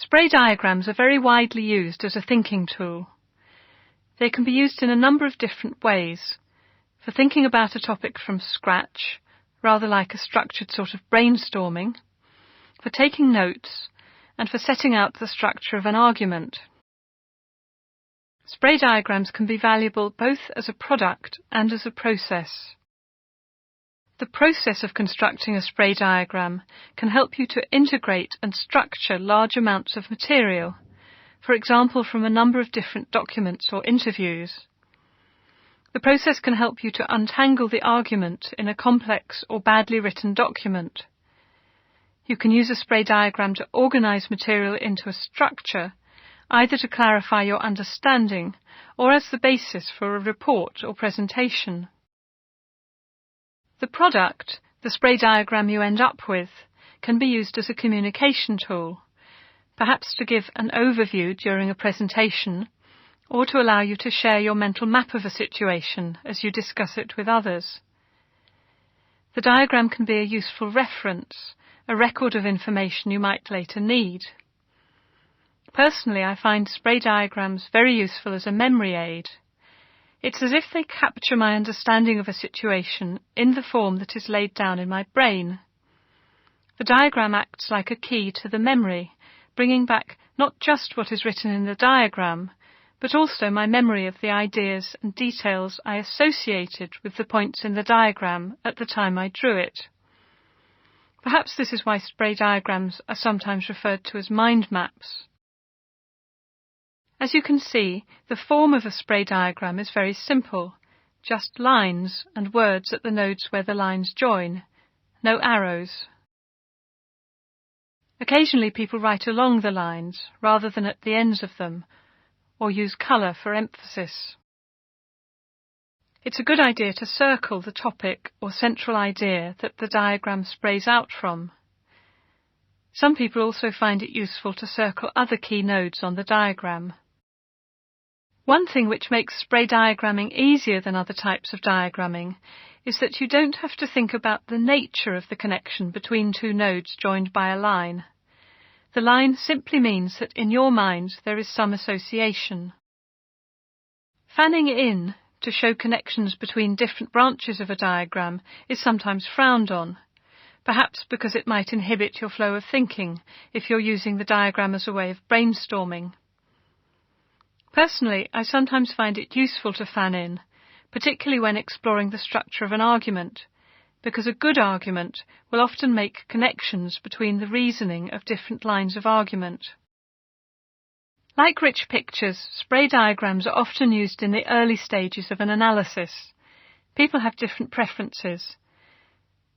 Spray diagrams are very widely used as a thinking tool. They can be used in a number of different ways, for thinking about a topic from scratch, rather like a structured sort of brainstorming, for taking notes, and for setting out the structure of an argument. Spray diagrams can be valuable both as a product and as a process. The process of constructing a spray diagram can help you to integrate and structure large amounts of material, for example from a number of different documents or interviews. The process can help you to untangle the argument in a complex or badly written document. You can use a spray diagram to organize material into a structure, either to clarify your understanding or as the basis for a report or presentation. The product, the spray diagram you end up with, can be used as a communication tool, perhaps to give an overview during a presentation, or to allow you to share your mental map of a situation as you discuss it with others. The diagram can be a useful reference, a record of information you might later need. Personally, I find spray diagrams very useful as a memory aid. It's as if they capture my understanding of a situation in the form that is laid down in my brain. The diagram acts like a key to the memory, bringing back not just what is written in the diagram, but also my memory of the ideas and details I associated with the points in the diagram at the time I drew it. Perhaps this is why spray diagrams are sometimes referred to as mind maps. As you can see, the form of a spray diagram is very simple, just lines and words at the nodes where the lines join, no arrows. Occasionally people write along the lines rather than at the ends of them, or use colour for emphasis. It's a good idea to circle the topic or central idea that the diagram sprays out from. Some people also find it useful to circle other key nodes on the diagram. One thing which makes spray diagramming easier than other types of diagramming is that you don't have to think about the nature of the connection between two nodes joined by a line. The line simply means that in your mind there is some association. Fanning in to show connections between different branches of a diagram is sometimes frowned on, perhaps because it might inhibit your flow of thinking if you're using the diagram as a way of brainstorming. Personally, I sometimes find it useful to fan in, particularly when exploring the structure of an argument, because a good argument will often make connections between the reasoning of different lines of argument. Like rich pictures, spray diagrams are often used in the early stages of an analysis. People have different preferences.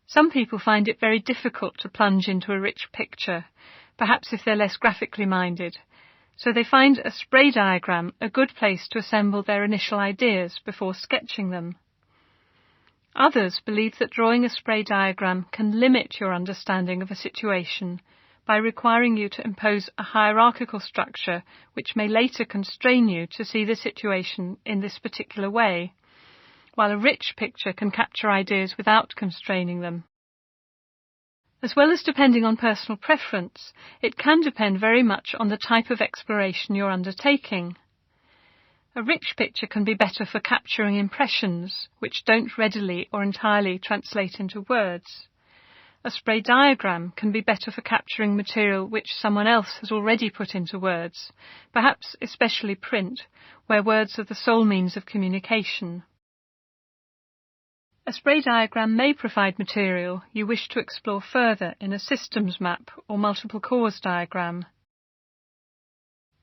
Some people find it very difficult to plunge into a rich picture, perhaps if they're less graphically minded, so they find a spray diagram a good place to assemble their initial ideas before sketching them. Others believe that drawing a spray diagram can limit your understanding of a situation by requiring you to impose a hierarchical structure which may later constrain you to see the situation in this particular way, while a rich picture can capture ideas without constraining them. As well as depending on personal preference, it can depend very much on the type of exploration you're undertaking. A rich picture can be better for capturing impressions which don't readily or entirely translate into words. A spray diagram can be better for capturing material which someone else has already put into words, perhaps especially print, where words are the sole means of communication. A spray diagram may provide material you wish to explore further in a systems map or multiple cause diagram.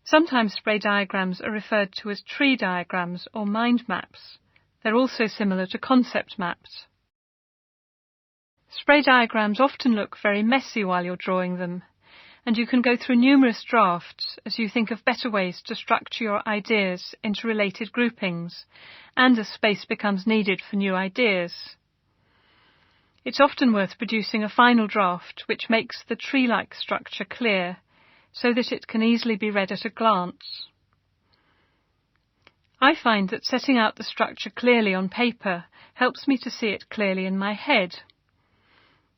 Sometimes spray diagrams are referred to as tree diagrams or mind maps. They're also similar to concept maps. Spray diagrams often look very messy while you're drawing them, and you can go through numerous drafts as you think of better ways to structure your ideas into related groupings, and as space becomes needed for new ideas. It's often worth producing a final draft which makes the tree-like structure clear, so that it can easily be read at a glance. I find that setting out the structure clearly on paper helps me to see it clearly in my head.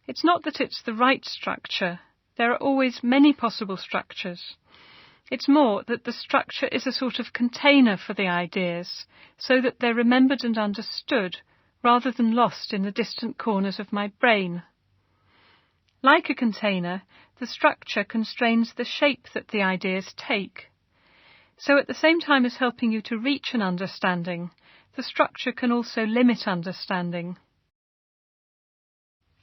It's not that it's the right structure, There are always many possible structures. It's more that the structure is a sort of container for the ideas, so that they're remembered and understood, rather than lost in the distant corners of my brain. Like a container, the structure constrains the shape that the ideas take. So at the same time as helping you to reach an understanding, the structure can also limit understanding.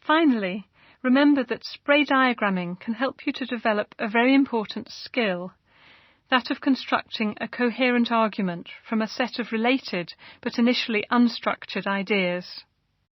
Finally, remember that spray diagramming can help you to develop a very important skill, that of constructing a coherent argument from a set of related but initially unstructured ideas.